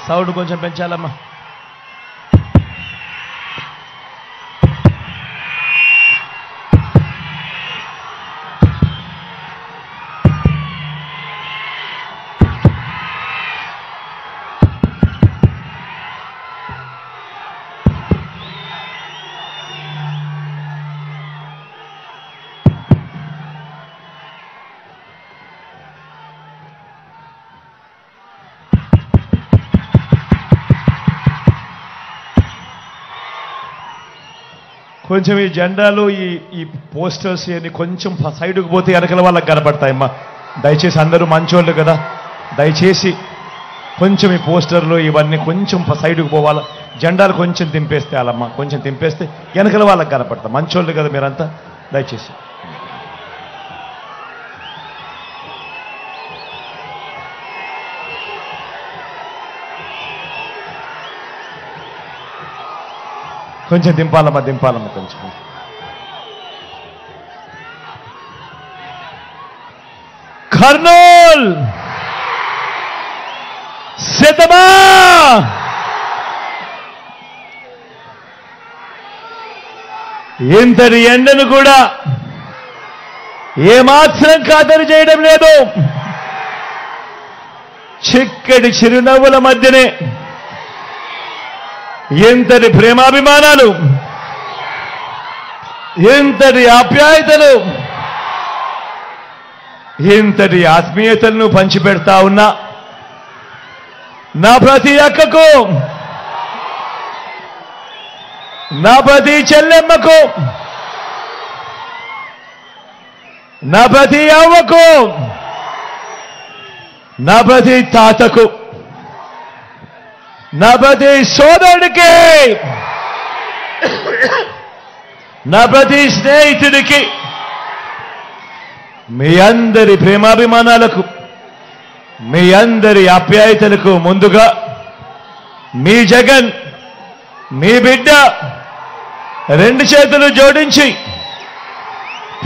Sound కొంచెం పెంచాలమ్మా. కొంచెం ఈ జెండాలు ఈ పోస్టర్స్ ఇవన్నీ కొంచెం సైడ్కి పోతే వెనకల వాళ్ళకి కనపడతాయమ్మా. దయచేసి అందరూ మంచోళ్ళు కదా, దయచేసి కొంచెం ఈ పోస్టర్లు ఇవన్నీ కొంచెం సైడ్కి పోవాలా. జెండాలు కొంచెం దింపేస్తే వాళ్ళమ్మా, కొంచెం దింపేస్తే వెనకల వాళ్ళకి కనపడతాం. మంచోళ్ళు కదా మీరంతా, దయచేసి. కొంచెం దింపాలమ్మా, దింపాలమ్మా కొంచెం. కర్నూల్ సిద్ధమా? ఇంతటి ఎండను కూడా ఏమాత్రం ఖాతరు చేయడం లేదు. చిక్కటి చిరునవ్వుల మధ్యనే ఎంతటి ప్రేమాభిమానాలు, ఎంతటి ఆప్యాయతలు, ఎంతటి ఆత్మీయతలను పంచిపెడతా ఉన్నా నా ప్రతి అక్కకు, నా ప్రతి చెల్లెమ్మకు, నా ప్రతి అవ్వకు, నా ప్రతి తాతకు, నా ప్రతి సోదరుడికి, నా ప్రతి స్నేహితుడికి, మీ అందరి ప్రేమాభిమానాలకు, మీ అందరి ఆప్యాయతలకు ముందుగా మీ జగన్, మీ బిడ్డ రెండు చేతులు జోడించి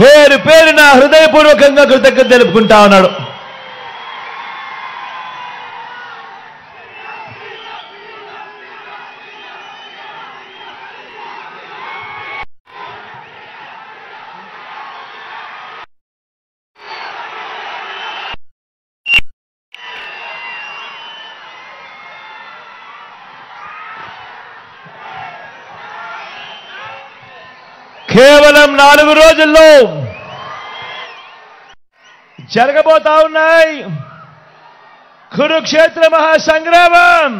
పేరు పేరున హృదయపూర్వకంగా కృతజ్ఞత తెలుపుకుంటా ఉన్నాడు. కేవలం 4 రోజుల్లో జరగబోతా ఉన్నాయి కురుక్షేత్ర మహాసంగ్రామం.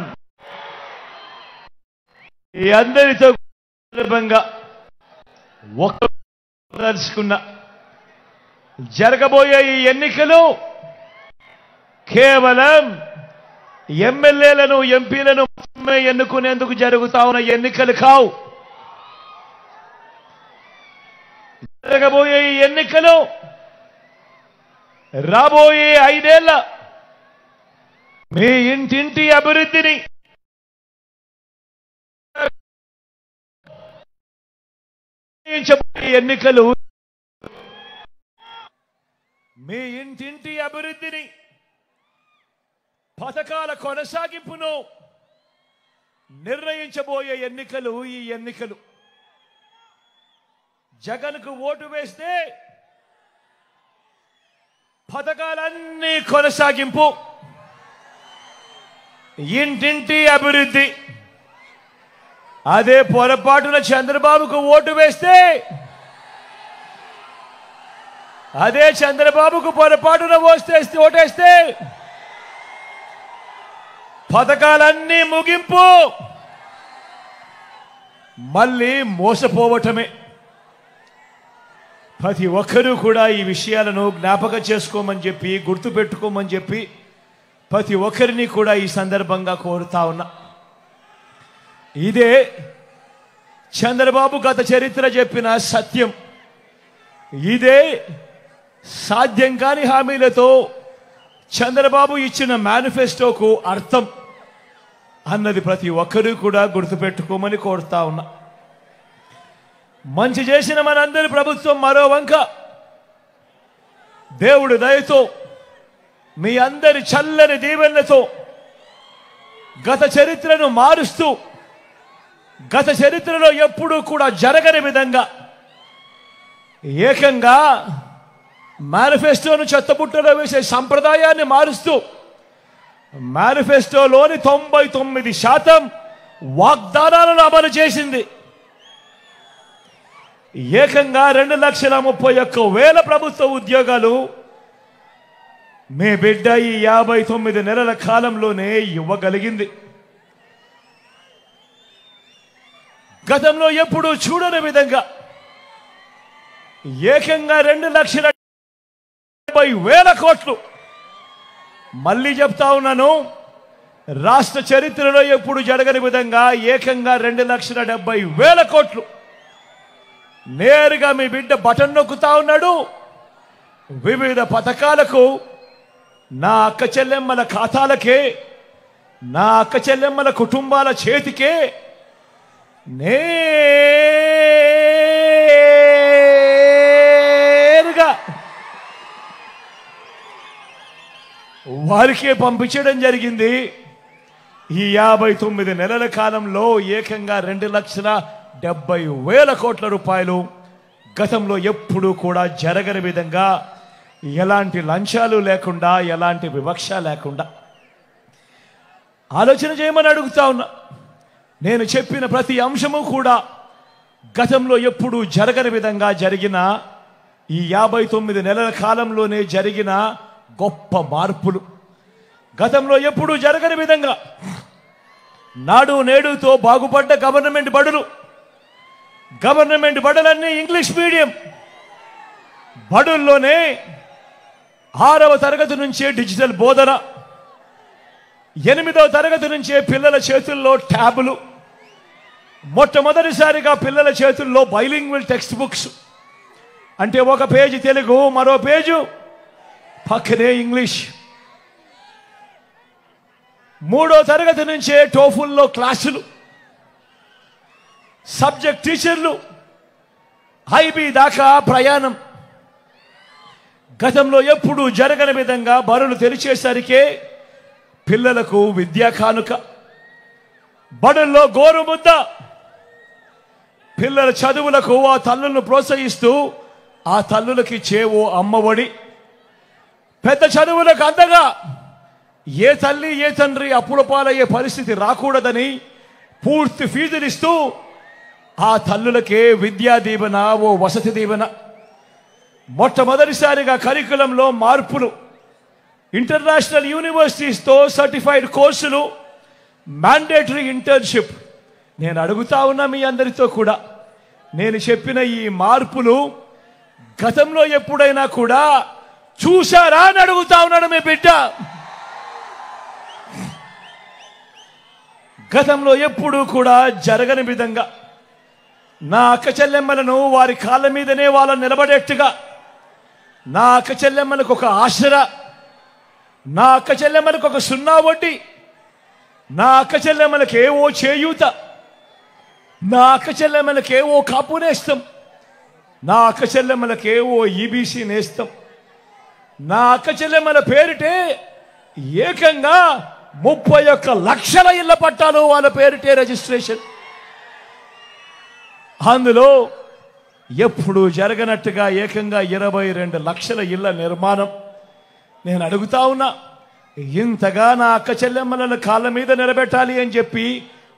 ఈ అందరితో సందర్భంగా తెలుసుకున్న జరగబోయే ఈ ఎన్నికలు కేవలం ఎమ్మెల్యేలను, ఎంపీలను ఎన్నుకునేందుకు జరుగుతా ఉన్న ఎన్నికలు కావు. జరగబోయే ఈ ఎన్నికలు రాబోయే 5 ఏళ్ల మీ ఇంటింటి అభివృద్ధిని, ఎన్నికలు మీ ఇంటింటి అభివృద్ధిని, పథకాల కొనసాగింపును నిర్ణయించబోయే ఎన్నికలు ఈ ఎన్నికలు. జగన్కు ఓటు వేస్తే పథకాలన్నీ కొనసాగింపు, ఇంటింటి అభివృద్ధి. అదే పొరపాటున చంద్రబాబుకు ఓటు వేస్తే, అదే చంద్రబాబుకు పొరపాటున ఓటేస్తే పథకాలన్నీ ముగింపు, మళ్ళీ మోసపోవటమే. ప్రతి ఒక్కరూ కూడా ఈ విషయాలను జ్ఞాపకం చేసుకోమని చెప్పి, గుర్తుపెట్టుకోమని చెప్పి ప్రతి ఒక్కరిని కూడా ఈ సందర్భంగా కోరుతా ఉన్నా. ఇదే చంద్రబాబు గత చరిత్ర చెప్పిన సత్యం. ఇదే సాధ్యం కాని హామీలతో చంద్రబాబు ఇచ్చిన మేనిఫెస్టోకు అర్థం అన్నది ప్రతి ఒక్కరూ కూడా గుర్తుపెట్టుకోమని కోరుతా ఉన్నా. మంచి చేసిన మనందరి ప్రభుత్వం మరో వంక దేవుడి దయతో, మీ అందరి చల్లని దీవెనలతో గత చరిత్రను మారుస్తూ గత చరిత్రలో ఎప్పుడూ కూడా జరగని విధంగా ఏకంగా మేనిఫెస్టోను చెత్తబుట్టలో వేసే సంప్రదాయాన్ని మారుస్తూ మేనిఫెస్టోలోని 99% వాగ్దానాలను అమలు చేసింది. ఏకంగా 2,31,000 ప్రభుత్వ ఉద్యోగాలు మీ బిడ్డ ఈ 59 నెలల కాలంలోనే ఇవ్వగలిగింది. గతంలో ఎప్పుడూ చూడని విధంగా ఏకంగా 2,70,000 కోట్లు. మళ్ళీ చెప్తా ఉన్నాను, రాష్ట్ర చరిత్రలో ఎప్పుడు జరగని విధంగా ఏకంగా 2,70,000 కోట్లు నేరుగా మీ బిడ్డ బటన్ నొక్కుతా ఉన్నాడు. వివిధ పథకాలకు నా అక్క చెల్లెమ్మల ఖాతాలకే, నా అక్క చెల్లెమ్మల కుటుంబాల చేతికే నేరుగా వారికే పంపించడం జరిగింది. ఈ 59 నెలల కాలంలో ఏకంగా 2,70,000 కోట్ల రూపాయలు. గతంలో ఎప్పుడూ కూడా జరగని విధంగా ఎలాంటి లంచాలు లేకుండా, ఎలాంటి వివక్ష లేకుండా ఆలోచన చేయమని అడుగుతా ఉన్నా. నేను చెప్పిన ప్రతి అంశము కూడా గతంలో ఎప్పుడూ జరగని విధంగా జరిగిన ఈ 59 నెలల కాలంలోనే జరిగిన గొప్ప మార్పులు. గతంలో ఎప్పుడూ జరగని విధంగా నాడు నేడుతో బాగుపడ్డ గవర్నమెంట్ బడులు, గవర్నమెంట్ బడులన్నీ ఇంగ్లీష్ మీడియం బడుల్లోనే 6వ తరగతి నుంచే డిజిటల్ బోధన, 8వ తరగతి నుంచే పిల్లల చేతుల్లో ట్యాబులు, మొట్టమొదటిసారిగా పిల్లల చేతుల్లో బైలింగ్వల్ టెక్స్ట్ బుక్స్, అంటే ఒక పేజీ తెలుగు, మరో పేజు పక్కనే ఇంగ్లీష్. 3వ తరగతి నుంచే టోఫుల్లో క్లాసులు, సబ్జెక్ట్ టీచర్లు, ఐబీ దాకా ప్రయాణం. గతంలో ఎప్పుడూ జరగని విధంగా బడులు తెరిచేసరికే పిల్లలకు విద్యా కానుక, బడుల్లో గోరుముద్ద, పిల్లల చదువులకు ఆ తల్లులను ప్రోత్సహిస్తూ ఆ తల్లులకి చేవో అమ్మఒడి, పెద్ద చదువులకు అందగా ఏ తల్లి ఏ తండ్రి అప్పుల పాలయ్యే పరిస్థితి రాకూడదని పూర్తి ఫీజులిస్తూ ఆ తల్లులకే విద్యా దీవెన, ఓ వసతి దీవెన. మొట్టమొదటిసారిగా కరికులంలో మార్పులు, ఇంటర్నేషనల్ యూనివర్సిటీస్తో సర్టిఫైడ్ కోర్సులు, మ్యాండేటరీ ఇంటర్న్షిప్. నేను అడుగుతా ఉన్నా మీ అందరితో కూడా, నేను చెప్పిన ఈ మార్పులు గతంలో ఎప్పుడైనా కూడా చూశారా అని అడుగుతా ఉన్నాడు మీ బిడ్డ. గతంలో ఎప్పుడూ కూడా జరగని విధంగా నా అక్క చెల్లెమ్మలను వారి కాళ్ళ మీదనే వాళ్ళని నిలబడేట్టుగా, నా అక్క చెల్లెమ్మలకు ఒక ఆసరా, నా అక్క చెల్లెమ్మలకు ఒక 0 వడ్డీ, నా అక్క చెల్లెమ్మలకు ఏవో చేయూత, నా అక్క చెల్లెమ్మలకు ఏవో కాపు నేస్తం, నా అక్క చెల్లెమ్మలకు ఏవో ఈబీసీ నేస్తం, నా అక్క చెల్లెమ్మల పేరిటే ఏకంగా 31 లక్షల ఇళ్ల పట్టాలు వాళ్ళ పేరిటే రిజిస్ట్రేషన్. అందులో ఎప్పుడు జరగనట్టుగా ఏకంగా 22 లక్షల ఇళ్ల నిర్మాణం. నేను అడుగుతా ఉన్నా, ఇంతగా నా అక్క చెల్లెమ్మలను కాళ్ళ మీద నిలబెట్టాలి అని చెప్పి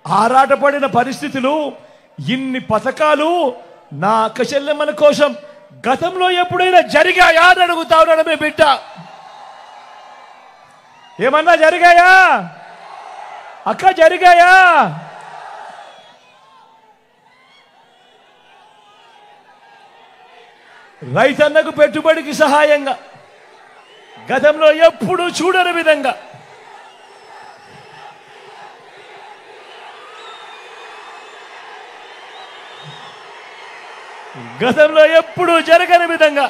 ఆరాటపడిన పరిస్థితులు, ఇన్ని పథకాలు నా అక్క చెల్లెమ్మల కోసం గతంలో ఎప్పుడైనా జరిగాయా అని అడుగుతా ఉన్నాడు మీ బిడ్డ. ఏమన్నా జరిగాయా అక్క? జరిగాయా? రైతన్నకు పెట్టుబడికి సహాయంగా గతంలో ఎప్పుడూ చూడని విధంగా గతంలో ఎప్పుడూ జరగని విధంగా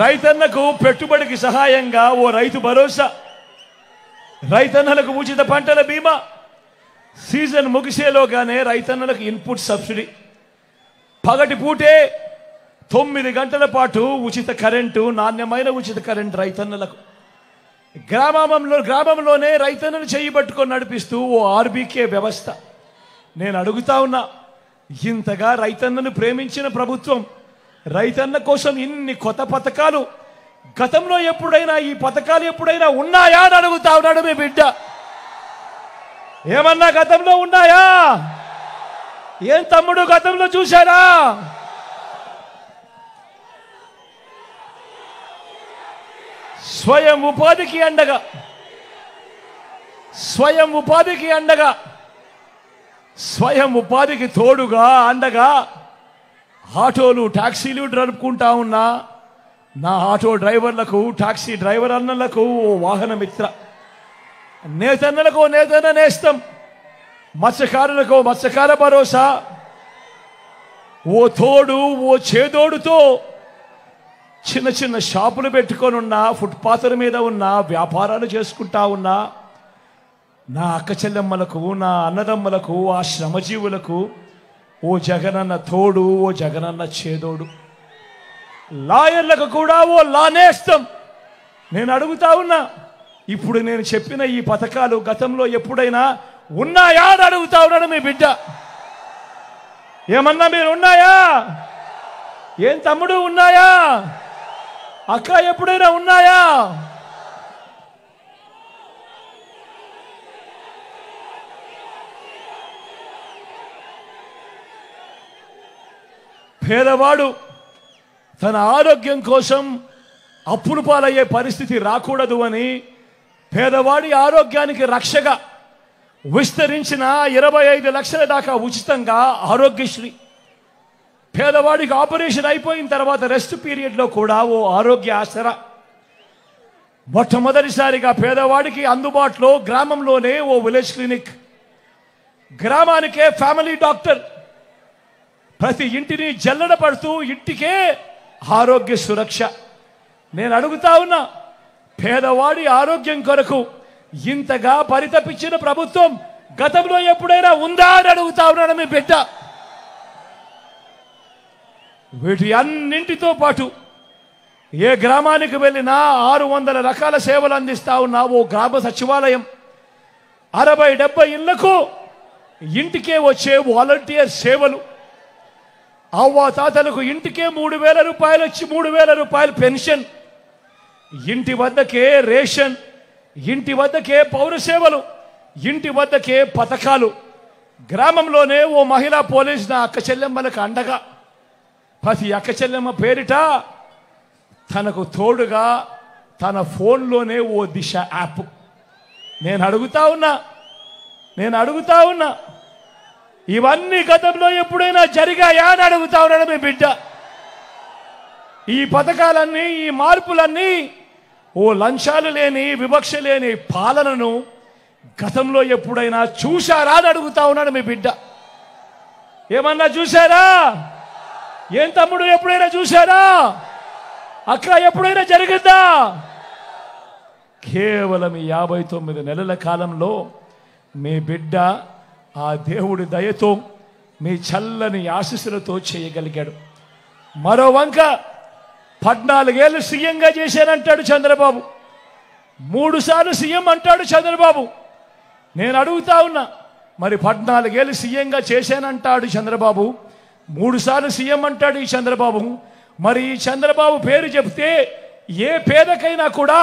రైతన్నకు పెట్టుబడికి సహాయంగా ఓ రైతు భరోసా, రైతన్నలకు ఉచిత పంటల బీమా, సీజన్ ముగిసేలోగానే రైతన్నలకు ఇన్పుట్ సబ్సిడీ, పగటి పూటే 9 గంటల పాటు ఉచిత కరెంటు, నాణ్యమైన ఉచిత కరెంటు రైతన్నలకు. గ్రామంలోనే రైతన్నను చేయబట్టుకొని నడిపిస్తూ ఓ ఆర్బీకే వ్యవస్థ. నేను అడుగుతా ఉన్నా, ఇంతగా రైతన్నను ప్రేమించిన ప్రభుత్వం, రైతన్న కోసం ఇన్ని కొత్త పథకాలు గతంలో ఎప్పుడైనా ఈ పథకాలు ఎప్పుడైనా ఉన్నాయా అని అడుగుతా ఉన్నాడు మీ బిడ్డ. ఏమన్నా గతంలో ఉన్నాయా? ఏం తమ్ముడు గతంలో చూశారా? స్వయం ఉపాధికి అండగా స్వయం ఉపాధికి తోడుగా అండగా ఆటోలు టాక్సీలు నడుపుకుంటా ఉన్నా నా ఆటో డ్రైవర్లకు, టాక్సీ డ్రైవర్ అన్నలకు ఓ వాహన మిత్ర, నేతన్నలకు నేతన్న నేస్తం, మత్స్యకారులకు మత్స్యకార భరోసా, ఓ తోడు ఓ చేదోడుతో చిన్న చిన్న షాపులు పెట్టుకొని ఉన్నా, ఫుట్పాత్ల మీద ఉన్న వ్యాపారాలు చేసుకుంటా ఉన్నా నా అక్క చెల్లెమ్మలకు, నా అన్నదమ్మలకు, ఆ శ్రమజీవులకు ఓ జగనన్న తోడు, ఓ జగనన్న చేదోడు. లాయర్లకు కూడా ఓ లానేస్తం. నేను అడుగుతా ఉన్నా, ఇప్పుడు నేను చెప్పిన ఈ పథకాలు గతంలో ఎప్పుడైనా ఉన్నాయా అని అడుగుతా ఉన్నాడు మీ బిడ్డ. ఏమన్నా మీరు ఉన్నాయా? ఏం తమ్ముడు ఉన్నాయా? అక్క ఎప్పుడైనా ఉన్నాయా? పేదవాడు తన ఆరోగ్యం కోసం అప్పులు పాలయ్యే పరిస్థితి రాకూడదు అని పేదవాడి ఆరోగ్యానికి రక్షగా విస్తరించిన 25 లక్షల దాకా ఉచితంగా ఆరోగ్యశ్రీ. పేదవాడికి ఆపరేషన్ అయిపోయిన తర్వాత రెస్ట్ పీరియడ్లో కూడా ఓ ఆరోగ్య ఆసరా. మొట్టమొదటిసారిగా పేదవాడికి అందుబాటులో గ్రామంలోనే ఓ విలేజ్ క్లినిక్, గ్రామానికే ఫ్యామిలీ డాక్టర్, ప్రతి ఇంటిని జల్లెడ పడుతూ ఇంటికే ఆరోగ్య సురక్ష. నేను అడుగుతా ఉన్నా, పేదవాడి ఆరోగ్యం కొరకు ఇంతగా పరితపించిన ప్రభుత్వం గతంలో ఎప్పుడైనా ఉందా అని అడుగుతా ఉన్నాడు మీ బిడ్డ. వీటి అన్నింటితో పాటు ఏ గ్రామానికి వెళ్ళినా 600 రకాల సేవలు అందిస్తా ఉన్నా ఓ గ్రామ సచివాలయం, 60-70 ఇళ్లకు ఇంటికే వచ్చే వాలంటీర్ సేవలు, అవ్వాతాతలకు ఇంటికే 3,000 రూపాయలు వచ్చి 3,000 రూపాయలు పెన్షన్, ఇంటి వద్దకే రేషన్, ఇంటి వద్దకే పౌర సేవలు, ఇంటి వద్దకే పథకాలు. గ్రామంలోనే ఓ మహిళా పోలీస్ నా అక్క చెల్లెమ్మలకు అండగా, ప్రతి అక్క చెల్లెమ్మ పేరిట తనకు తోడుగా తన ఫోన్లోనే ఓ దిశ యాప్. నేను అడుగుతా ఉన్నా ఇవన్నీ గతంలో ఎప్పుడైనా జరిగాయా అని అడుగుతా ఉన్నాడు మీ బిడ్డ. ఈ పథకాలన్నీ, ఈ మార్పులన్నీ ఓ లంచాలు లేని, వివక్ష లేని పాలనను గతంలో ఎప్పుడైనా చూశారా అని అడుగుతా ఉన్నాడు మీ బిడ్డ. ఏమన్నా చూశారా? ఏం తమ్ముడు ఎప్పుడైనా చూశారా? అక్క ఎప్పుడైనా జరిగిందా? కేవలం 59 నెలల కాలంలో మీ బిడ్డ ఆ దేవుడి దయతో, మీ చల్లని ఆశీస్సులతో చేయగలిగాడు. మరో వంక 14 ఏళ్ళు సీఎంగా చేశానంటాడు చంద్రబాబు, 3 సార్లు సీఎం అంటాడు చంద్రబాబు. నేను అడుగుతా ఉన్నా, మరి 14 ఏళ్ళు సీఎంగా చేశానంటాడు చంద్రబాబు, 3 సార్లు సీఎం అంటాడు ఈ చంద్రబాబు. మరి ఈ చంద్రబాబు పేరు చెప్తే ఏ పేదకైనా కూడా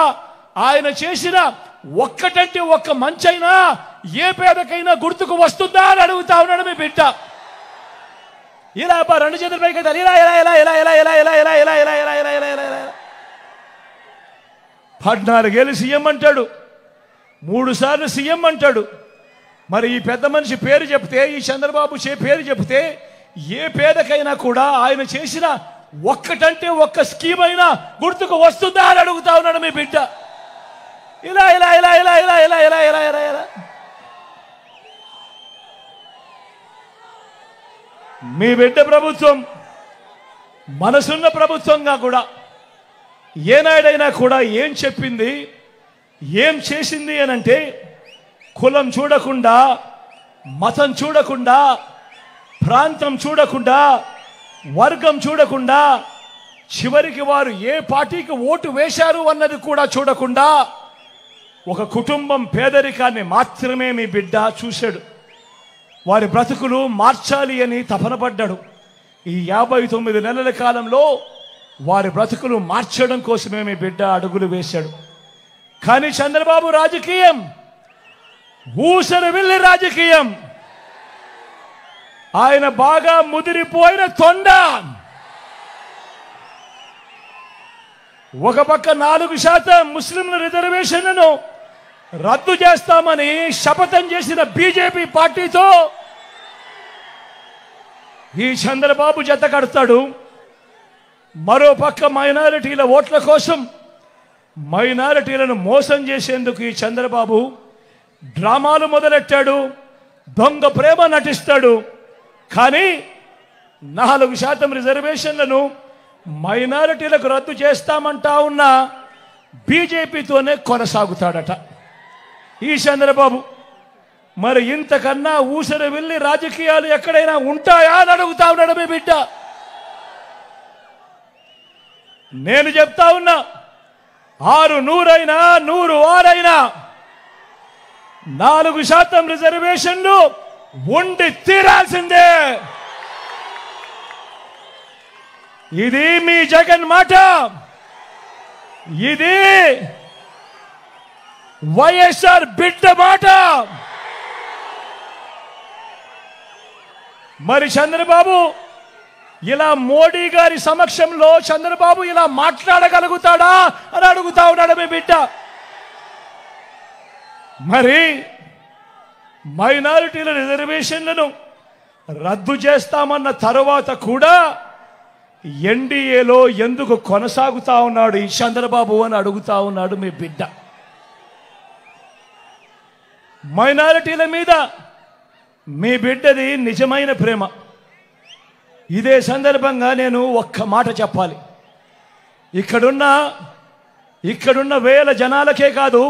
ఆయన చేసిన ఒక్కటంటే ఒక్క మంచైనా ఏ పేదకైనా గుర్తుకు వస్తుందా అని అడుగుతా ఉన్నాడు మీ బిడ్డ. ఇలా 2 చేతుల పైకి ఇలా ఇలా ఇలా ఇలా ఇలా ఇలా ఇలా ఇలా ఇలా ఇలా ఇలా ఇలా ఇలా ఇలా ఇలా ఇలా 14 ఏళ్ళు సీఎం అంటాడు, 3 సార్లు సీఎం అంటాడు. మరి ఈ పెద్ద మనిషి పేరు చెప్తే, ఈ చంద్రబాబు పేరు చెప్తే ఏ పేదకైనా కూడా ఆయన చేసిన ఒక్కటంటే ఒక్క స్కీమ్ అయినా గుర్తుకు వస్తుందా అని అడుగుతా ఉన్నాడు మీ బిడ్డ. ఇలా ఇలా ఇలా ఇలా ఇలా ఇలా ఇలా ఇలా ఇలా ఇలా మీ బిడ్డ ప్రభుత్వం మనసున్న ప్రభుత్వంగా కూడా ఏనాడైనా కూడా ఏం చెప్పింది, ఏం చేసింది అనంటే కులం చూడకుండా, మతం చూడకుండా, ప్రాంతం చూడకుండా, వర్గం చూడకుండా, చివరికి వారు ఏ పార్టీకి ఓటు వేశారు అన్నది కూడా చూడకుండా ఒక కుటుంబం పేదరికాన్ని మాత్రమే మీ బిడ్డ చూశాడు. వారి బ్రతుకులు మార్చాలి అని తపన పడ్డాడు. ఈ 59 నెలల కాలంలో వారి బ్రతుకులు మార్చడం కోసమే మీ బిడ్డ అడుగులు వేశాడు. కానీ చంద్రబాబు రాజకీయం ఊసరు వెళ్ళి రాజకీయం. ఆయన బాగా ముదిరిపోయిన తొండ. ఒక పక్క 4% ముస్లింల రిజర్వేషన్లను రద్దు చేస్తామని శపథం చేసిన బీజేపీ పార్టీతో ఈ చంద్రబాబు జత కడతాడు. మరో పక్క మైనారిటీల ఓట్ల కోసం మైనారిటీలను మోసం చేసేందుకు ఈ చంద్రబాబు డ్రామాలు మొదలెట్టాడు. దొంగ ప్రేమ నటిస్తాడు. కానీ 4% రిజర్వేషన్లను మైనారిటీలకు రద్దు చేస్తామంటా ఉన్న బీజేపీతోనే కొనసాగుతాడట ఈ చంద్రబాబు. మరి ఇంతకన్నా ఊసరి వెళ్ళి రాజకీయాలు ఎక్కడైనా ఉంటాయా అని అడుగుతా ఉన్నాడు మీ బిడ్డ. నేను చెప్తా ఉన్నా, 600 100 4% రిజర్వేషన్లు ఉండి తీరాల్సిందే. ఇది మీ జగన్ మాట. ఇది వైఎస్ఆర్ బిడ్డ మాట. మరి చంద్రబాబు ఇలా మోడీ గారి సమక్షంలో చంద్రబాబు ఇలా మాట్లాడగలుగుతాడా అని అడుగుతా ఉన్నాడు మీ బిడ్డ. మరి మైనారిటీల రిజర్వేషన్లను రద్దు చేస్తామన్న తరువాత కూడా ఎన్డీఏలో ఎందుకు కొనసాగుతా ఉన్నాడు ఈ చంద్రబాబు అని అడుగుతా ఉన్నాడు మీ బిడ్డ. మైనారిటీల మీద మీ బిడ్డది నిజమైన ప్రేమ. ఇదే సందర్భంగా నేను ఒక్క మాట చెప్పాలి. ఇక్కడున్న వేల జనాలకే కాదు,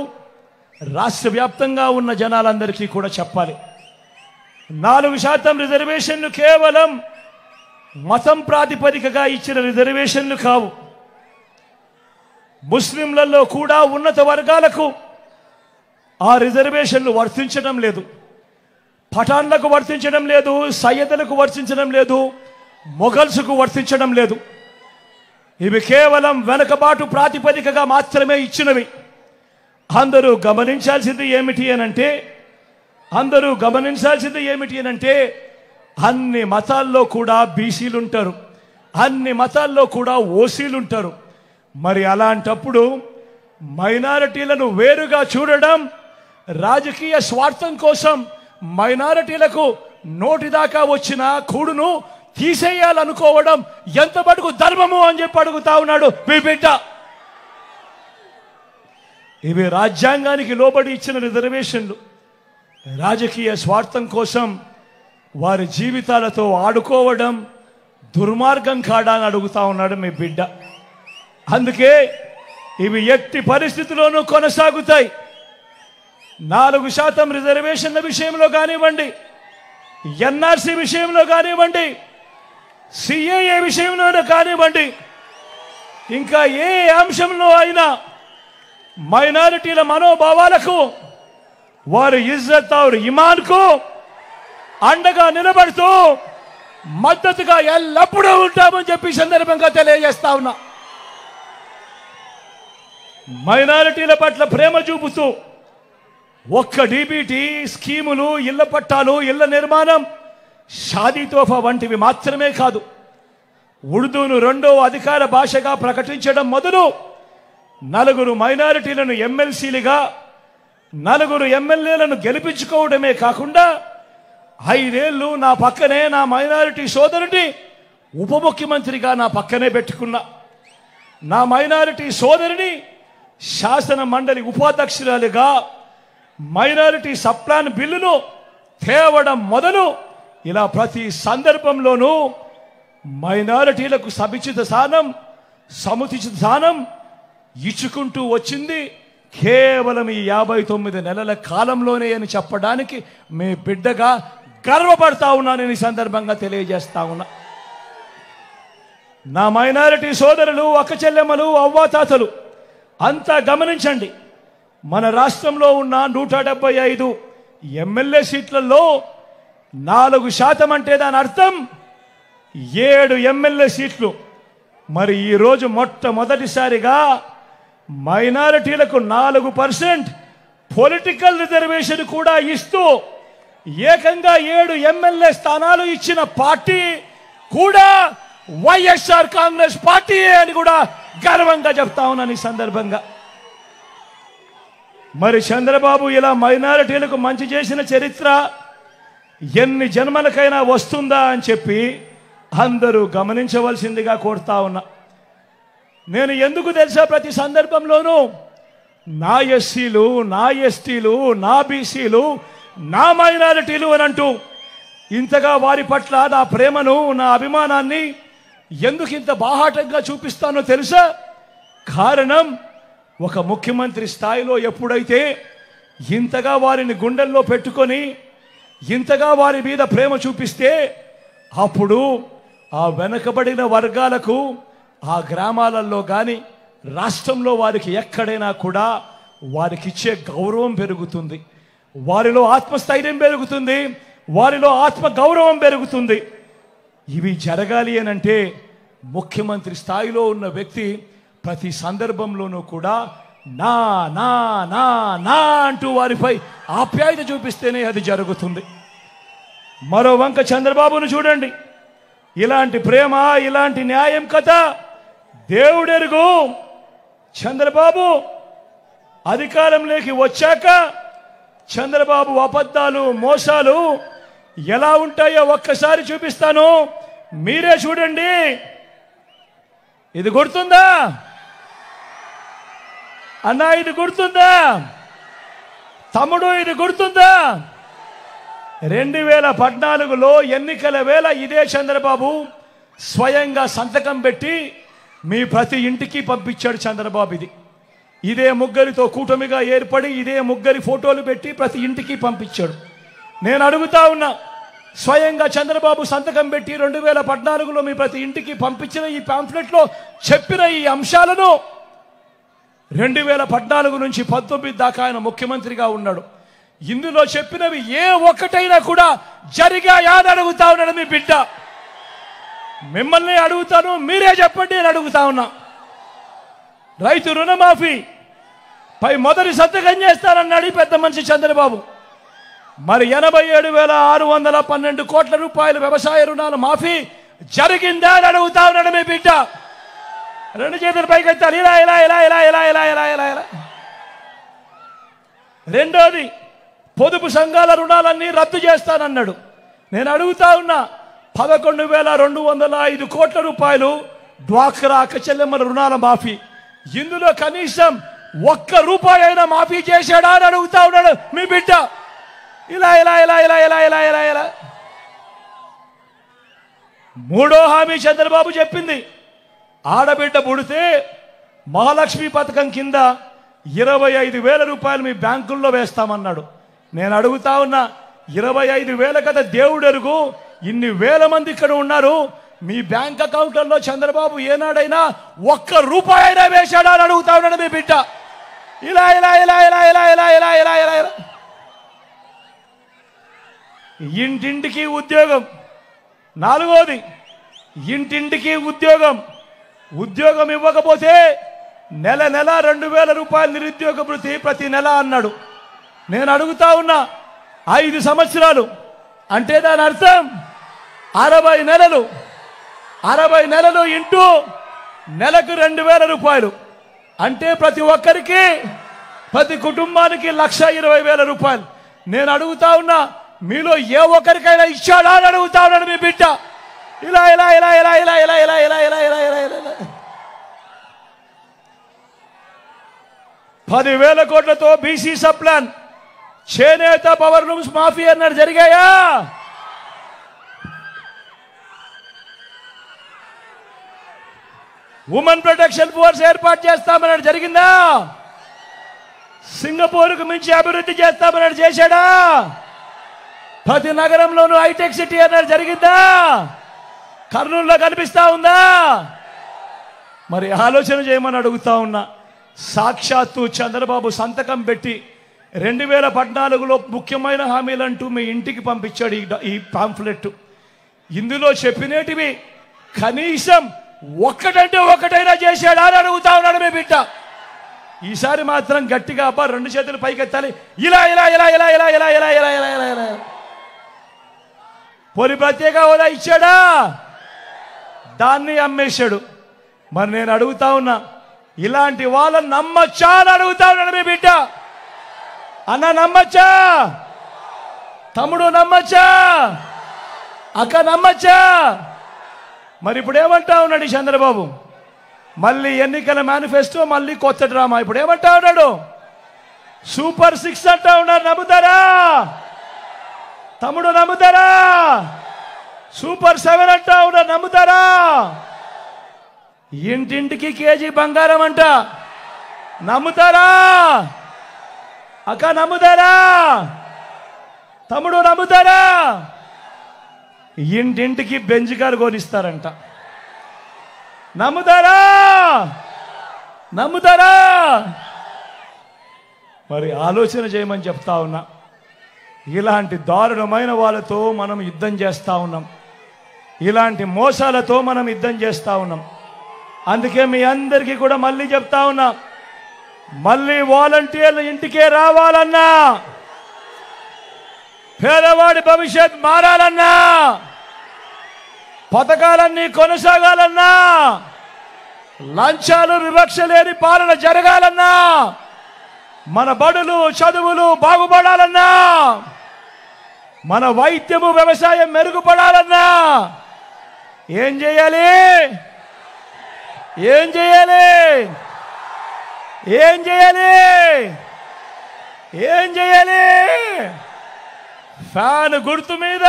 రాష్ట్ర వ్యాప్తంగా ఉన్న జనాలందరికీ కూడా చెప్పాలి. 4% రిజర్వేషన్లు కేవలం మతం ప్రాతిపదికగా ఇచ్చిన రిజర్వేషన్లు కావు. ముస్లింలలో కూడా ఉన్నత వర్గాలకు ఆ రిజర్వేషన్లు వర్తించడం లేదు. పఠాన్లకు వర్తించడం లేదు, సయ్యదులకు వర్తించడం లేదు, మొఘల్స్కు వర్తించడం లేదు. ఇవి కేవలం వెనకబాటు ప్రాతిపదికగా మాత్రమే ఇచ్చినవి. అందరూ గమనించాల్సింది ఏమిటి అనంటే అన్ని మతాల్లో కూడా బీసీలు ఉంటారు, అన్ని మతాల్లో కూడా ఓసీలు ఉంటారు. మరి అలాంటప్పుడు మైనారిటీలను వేరుగా చూడడం, రాజకీయ స్వార్థం కోసం మైనారిటీలకు నోటిదాకా వచ్చిన కూడును తీసేయాలనుకోవడం ఎంత మటుకు ధర్మము అని చెప్పి అడుగుతా ఉన్నాడు మీ బిడ్డ. ఇవి రాజ్యాంగానికి లోబడి ఇచ్చిన రిజర్వేషన్లు. రాజకీయ స్వార్థం కోసం వారి జీవితాలతో ఆడుకోవడం దుర్మార్గం కాడా అని అడుగుతా ఉన్నాడు మీ బిడ్డ. అందుకే ఇవి ఎట్టి పరిస్థితుల్లోనూ కొనసాగుతాయి. 4% రిజర్వేషన్ల విషయంలో కానివ్వండి, ఎన్ఆర్సీ విషయంలో కానివ్వండి, సిఏఏ విషయంలో కానివ్వండి, ఇంకా ఏ అంశంలో అయినా మైనారిటీల మనోభావాలకు, వారి ఇజ్జత్ और ఇమాన్కు అండగా నిలబడుతూ మద్దతుగా ఎల్లప్పుడూ ఉంటామని చెప్పి సందర్భంగా తెలియజేస్తా ఉన్నా. మైనారిటీల పట్ల ప్రేమ చూపుతూ ఒక్క డీబీటీ స్కీములు, ఇళ్ల పట్టాలు, ఇళ్ల నిర్మాణం, షాదీ తోఫా వంటివి మాత్రమే కాదు, ఉర్దూను 2వ అధికార భాషగా ప్రకటించడం మొదలు 4 మైనారిటీలను ఎమ్మెల్సీలుగా, 4 ఎమ్మెల్యేలను గెలిపించుకోవడమే కాకుండా 5 ఏళ్ళు నా పక్కనే నా మైనారిటీ సోదరుని ఉప ముఖ్యమంత్రిగా నా పక్కనే పెట్టుకున్నా. నా మైనారిటీ సోదరిని శాసన మండలి ఉపాధ్యక్షురాలిగా, మైనారిటీ సప్లాన్ బిల్లును తేవడం మొదలు ఇలా ప్రతి సందర్భంలోనూ మైనారిటీలకు సముచిత స్థానం ఇచ్చుకుంటూ వచ్చింది కేవలం ఈ 59 నెలల కాలంలోనే అని చెప్పడానికి మీ బిడ్డగా గర్వపడతా ఉన్నానని ఈ సందర్భంగా తెలియజేస్తా ఉన్నా. నా మైనారిటీ సోదరులు, అక్క చెల్లెమ్మలు, అవ్వాతాతలు అంతా గమనించండి. మన రాష్ట్రంలో ఉన్న 175 ఎమ్మెల్యే సీట్లలో 4% అంటే దాని అర్థం 7 ఎమ్మెల్యే సీట్లు. మరి ఈరోజు మొట్టమొదటిసారిగా మైనారిటీలకు 4% పొలిటికల్ రిజర్వేషన్ కూడా ఇస్తూ ఏకంగా 7 ఎమ్మెల్యే స్థానాలు ఇచ్చిన పార్టీ కూడా వైఎస్ఆర్ కాంగ్రెస్ పార్టీ అని కూడా గర్వంగా చెప్తా ఉన్నాను ఈ సందర్భంగా. మరి చంద్రబాబు ఇలా మైనారిటీలకు మంచి చేసిన చరిత్ర ఎన్ని జన్మలకైనా వస్తుందా అని చెప్పి అందరూ గమనించవలసిందిగా కోరుతా ఉన్నా. నేను ఎందుకు తెలుసా ప్రతి సందర్భంలోనూ నా ఎస్సీలు, నా ఎస్టీలు, నా బీసీలు, నా మైనారిటీలు అని అంటూ ఇంతగా వారి పట్ల నా ప్రేమను, నా అభిమానాన్ని ఎందుకు ఇంత బాహాటంగా చూపిస్తానో తెలుసా? కారణం, ఒక ముఖ్యమంత్రి స్థాయిలో ఎప్పుడైతే ఇంతగా వారిని గుండెల్లో పెట్టుకొని ఇంతగా వారి మీద ప్రేమ చూపిస్తే అప్పుడు ఆ వెనకబడిన వర్గాలకు ఆ గ్రామాలలో కానీ రాష్ట్రంలో వారికి ఎక్కడైనా కూడా వారికి ఇచ్చే గౌరవం పెరుగుతుంది, వారిలో ఆత్మస్థైర్యం పెరుగుతుంది, వారిలో ఆత్మ గౌరవం పెరుగుతుంది. ఇవి జరగాలి అనంటే ముఖ్యమంత్రి స్థాయిలో ఉన్న వ్యక్తి ప్రతి సందర్భంలోనూ కూడా నా నా నా నా అంటూ వారిపై ఆప్యాయత చూపిస్తేనే అది జరుగుతుంది. మరో వంక చంద్రబాబును చూడండి, ఇలాంటి ప్రేమ, ఇలాంటి న్యాయం కథ దేవుడెరుగు. చంద్రబాబు అధికారంలోకి వచ్చాక చంద్రబాబు అబద్ధాలు, మోసాలు ఎలా ఉంటాయో ఒక్కసారి చూపిస్తాను, మీరే చూడండి. ఇది గుర్తుందా అన్నా? ఇది గుర్తుందా తమ్ముడు? ఇది గుర్తుందా? 2014లో ఎన్నికల వేళ ఇదే చంద్రబాబు స్వయంగా సంతకం పెట్టి మీ ప్రతి ఇంటికి పంపించాడు చంద్రబాబు. ఇదే ముగ్గురితో కూటమిగా ఏర్పడి ఇదే ముగ్గురి ఫోటోలు పెట్టి ప్రతి ఇంటికి పంపించాడు. నేను అడుగుతా ఉన్నా, స్వయంగా చంద్రబాబు సంతకం పెట్టి 2014లో మీ ప్రతి ఇంటికి పంపించిన ఈ పాంఫ్లెట్లో చెప్పిన ఈ అంశాలను 2014 నుంచి 19 దాకా ఆయన ముఖ్యమంత్రిగా ఉన్నాడు. ఇందులో చెప్పినవి ఏ ఒక్కటైనా కూడా జరిగాయా అని అడుగుతా ఉన్నాడు మీ బిడ్డ. మిమ్మల్ని అడుగుతాను, మీరే చెప్పండి అని అడుగుతా ఉన్నా. రైతు రుణమాఫీ పై మొదటి సంతకం చేస్తానన్నాడు పెద్ద మనిషి చంద్రబాబు. మరి 87,612 కోట్ల రూపాయల వ్యవసాయ రుణాల మాఫీ జరిగిందా అని అడుగుతా ఉన్నాడు మీ బిడ్డ. 2 చేతులు పైకి ఎత్తారు, ఇలా ఇలా ఇలా ఇలా ఇలా ఇలా ఇలా ఇలా ఇలా. రెండోది, పొదుపు సంఘాల రుణాలన్నీ రద్దు చేస్తానన్నాడు. నేను అడుగుతా ఉన్నా, 11,205 కోట్ల రూపాయలు డ్వాక్రా అక్కచెల్లెమ్మల రుణాల మాఫీ. ఇందులో కనీసం 1 రూపాయి అయినా మాఫీ చేశాడా అని అడుగుతా ఉన్నాడు మీ బిడ్డ. ఇలా ఇలా ఇలా ఇలా ఇలా ఇలా ఇలా ఇలా. మూడో హామీ చంద్రబాబు చెప్పింది, ఆడబిడ్డ పుడితే మహాలక్ష్మి పథకం కింద 25,000 రూపాయలు మీ బ్యాంకుల్లో వేస్తామన్నాడు. నేను అడుగుతా ఉన్నా, 25,000 కదా దేవుడెరుగు, ఇన్ని వేల మంది ఇక్కడ ఉన్నారు, మీ బ్యాంక్ అకౌంట్లలో చంద్రబాబు ఏనాడైనా 1 రూపాయి అయినా వేశాడా అని అడుగుతా ఉన్నాడు మీ బిడ్డ. ఇలా ఇలా ఇలా ఇలా ఇలా ఇలా ఇలా ఇలా ఇలా ఇలా. ఇంటింటికి ఉద్యోగం. నాలుగోది, ఇంటింటికి ఉద్యోగం. ఉద్యోగం ఇవ్వకపోతే నెల 2,000 రూపాయలు నిరుద్యోగ భృతి ప్రతి నెల అన్నాడు. నేను అడుగుతా ఉన్నా, 5 సంవత్సరాలు అంటే దాని అర్థం 60 నెలలు. 60 నెలలు ఇంటూ నెలకు 2,000 రూపాయలు అంటే ప్రతి ఒక్కరికి, ప్రతి కుటుంబానికి 1,20,000 రూపాయలు. నేను అడుగుతా ఉన్నా, మీలో ఏ ఒక్కరికైనా ఇచ్చాడా అని అడుగుతా ఉన్నాడు మీ బిడ్డ. ఇలా ఇలా ఇలా ఇలా ఇలా ఇలా ఇలా ఇలా ఇలా ఇలా ఇలా ఇలా. 10,000 కోట్లతో బీసీ సప్లాన్, చేనేత పవర్ లూమ్స్ మాఫీ అన్నాడు, జరిగాయా? ఉమెన్ ప్రొటెక్షన్ ఫోర్స్ ఏర్పాటు చేస్తామన్నాడు, జరిగిందా? సింగపూర్కు మించి అభివృద్ధి చేస్తామన్నాడు, చేశాడా? ప్రతి నగరంలోనూ హైటెక్ సిటీ అన్నాడు, జరిగిందా? కర్నూలులో కనిపిస్తా ఉందా? మరి ఆలోచన చేయమని అడుగుతా ఉన్నా. సాక్షాత్తు చంద్రబాబు సంతకం పెట్టి 2014లో ముఖ్యమైన హామీలంటూ మీ ఇంటికి పంపించాడు ఈ పాంఫ్లెట్. ఇందులో చెప్పినటివి కనీసం ఒక్కటంటే ఒకటైనా చేశాడా అని అడుగుతా ఉన్నాడు మీ బిడ్డ. ఈసారి మాత్రం గట్టిగా అబ్బా 2 చేతులు పైకెత్తాలి. ఇలా ఇలా ఇలా ఇలా ఇలా ఇలా ఇలా ఇలా ఇలా ఇలా ఇలా పోనీ ప్రత్యేక హోదా ఇచ్చాడా? దాన్ని అమ్మేశాడు. మరి నేను అడుగుతా ఉన్నా, ఇలాంటి వాళ్ళని నమ్మచ్చా అని అడుగుతా ఉన్నాడు మీ బిడ్డ. అన్న నమ్మచ్చా? తమ్ముడు నమ్మచ్చా? అక్క నమ్మచ్చా? మరి ఇప్పుడు ఏమంటా ఉన్నాడు ఈ చంద్రబాబు? మళ్ళీ ఎన్నికల మేనిఫెస్టో, మళ్ళీ కొత్త డ్రామా. ఇప్పుడు ఏమంటా ఉన్నాడు? సూపర్ 6 అంటా ఉన్నారు. నమ్ముతారా తమ్ముడు? నమ్ముతారా? సూపర్ 7 అంటా ఉన్నారు. నమ్ముతారా? ఇంటింటికి కేజీ బంగారం అంట. నమ్ముతారా? అక్క నమ్ముతారా? తమ్ముడు నమ్ముతారా? ఇంటింటికి బెంజ్ కారు కొనిస్తారంట. నమ్ముతారా? నమ్ముతారా? మరి ఆలోచన చేయమని చెప్తా ఉన్నా. ఇలాంటి దారుణమైన వాళ్ళతో మనం యుద్ధం చేస్తా ఉన్నాం. ఇలాంటి మోసాలతో మనం యుద్ధం చేస్తా ఉన్నాం. అందుకే మీ అందరికీ కూడా మళ్ళీ చెప్తా ఉన్నా, మళ్ళీ వాలంటీర్లు ఇంటికే రావాలన్నా, పేదవాడి భవిష్యత్ మారాలన్నా, పథకాలన్నీ కొనసాగాలన్నా, లంచాలు వివక్ష లేని పాలన జరగాలన్నా, మన బడులు చదువులు బాగుపడాలన్నా, మన వైద్యము వ్యవసాయం మెరుగుపడాలన్నా ఏం చేయాలి? ఏం చేయాలి? ఏం చేయాలి? ఏం చేయాలి? ఫ్యాన్ గుర్తు మీద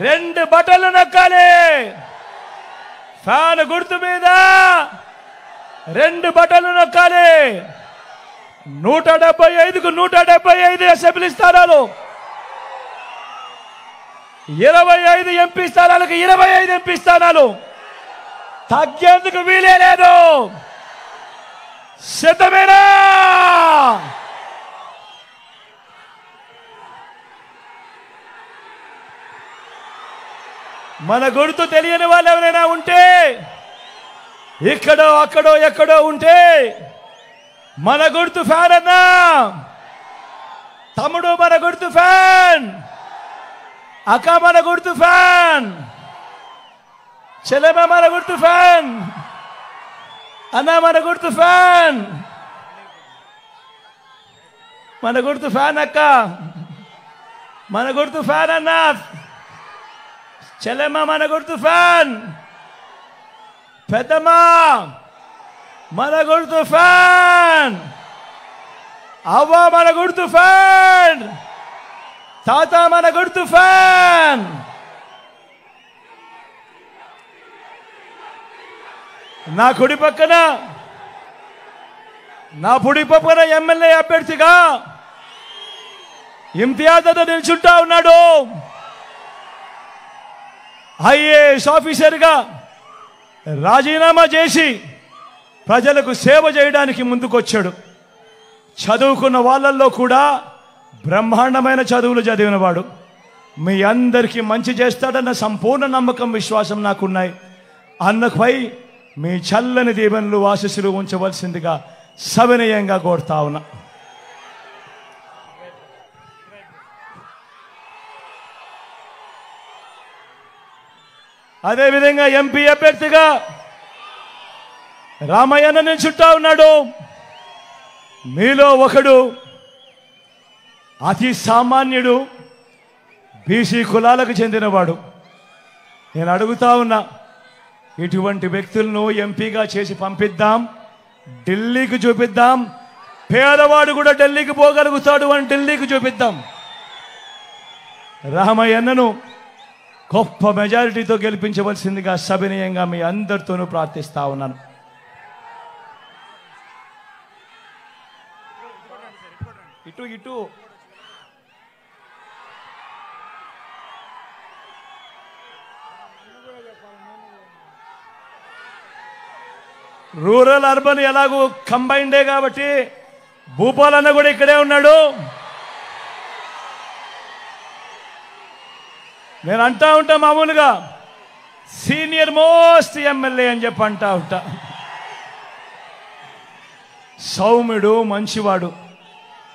2 బటన్లు నొక్కాలి. ఫ్యాన్ గుర్తు మీద 2 బటన్లు నొక్కాలి. 175కు 175 అసెంబ్లీ స్థానాలు, 25 ఎంపీ స్థానాలకు 25 ఎంపీ స్థానాలు. తగ్గేందుకు వీలే లేదు. సిద్ధమేనా? మన గుర్తు తెలియని వాళ్ళు ఎవరైనా ఉంటే, ఇక్కడో అక్కడో ఎక్కడో ఉంటే, మన గుర్తు ఫ్యాన్ అన్నా. తమ్ముడు మన గుర్తు ఫ్యాన్, అక్క మన గుర్తు ఫ్యాన్, చెల్లెమ్మ మన గుర్తు ఫ్యాన్, అన్న మన గుర్తు ఫ్యాన్. మన గుర్తు ఫ్యాన్ అక్క, మన గుర్తు ఫ్యాన్ అన్న, చెల్లెమ్మ మన గుర్తు ఫ్యాన్, పెద్దమ్మ మన గుర్తు ఫ్యాన్, అవ్వ మన గుర్తు ఫ్యాన్, తాత మన గుర్తు ఫ్యాన్. నా కుడి పక్కన ఎమ్మెల్యే అభ్యర్థిగా ఇంతియాజ్తో నిల్చుంటా ఉన్నాడు. ఐఏఎస్ ఆఫీసర్గా రాజీనామా చేసి ప్రజలకు సేవ చేయడానికి ముందుకొచ్చాడు. చదువుకున్న వాళ్ళల్లో కూడా బ్రహ్మాండమైన చదువులు చదివినవాడు. మీ అందరికీ మంచి చేస్తాడన్న సంపూర్ణ నమ్మకం, విశ్వాసం నాకున్నాయి. అన్నపై మీ చల్లని దీవెనలు ఆశీస్సులు ఉంచవలసిందిగా సవినయంగా కోరుతా ఉన్నా. అదేవిధంగా ఎంపీ అభ్యర్థిగా రామయ్యన్న నిల్చుంటా ఉన్నాడు. మీలో ఒకడు అతి సామాన్యుడు, బీసీ కులాలకు చెందినవాడు. నేను అడుగుతా ఉన్నా, ఇటువంటి వ్యక్తులను ఎంపీగా చేసి పంపిద్దాం, ఢిల్లీకి చూపిద్దాం. పేదవాడు కూడా ఢిల్లీకి పోగలుగుతాడు అని ఢిల్లీకి చూపిద్దాం. రామయ్యన్నను గొప్ప మెజారిటీతో గెలిపించవలసిందిగా సవినయంగా మీ అందరితోనూ ప్రార్థిస్తా ఉన్నాను. ఇటు ఇటు రూరల్ అర్బన్ ఎలాగూ కంబైండే కాబట్టి భూపాలన్న కూడా ఇక్కడే ఉన్నాడు. నేను అంటా ఉంటా మామూలుగా సీనియర్ మోస్ట్ ఎమ్మెల్యే అని చెప్పి అంటా ఉంటా. సౌమ్యుడు, మంచివాడు,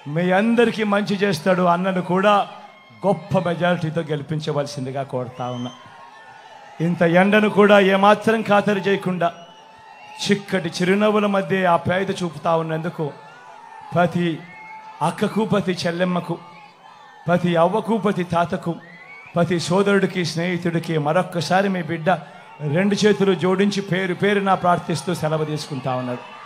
మీ అందరికీ మంచి చేస్తాడు. అన్నను కూడా గొప్ప మెజారిటీతో గెలిపించవలసిందిగా కోరుతా ఉన్నా. ఇంత ఎండను కూడా ఏమాత్రం ఖాతరు చేయకుండా చిక్కటి చిరునవ్వుల మధ్య ఆప్యాయత చూపుతా ఉన్నందుకు ప్రతి అక్కకు, ప్రతి చెల్లెమ్మకు, ప్రతి అవ్వకు, ప్రతి తాతకు, ప్రతి సోదరుడికి, స్నేహితుడికి మరొక్కసారి మీ బిడ్డ రెండు చేతులు జోడించి పేరు పేరున ప్రార్థిస్తూ సెలవు తీసుకుంటా ఉన్నాడు.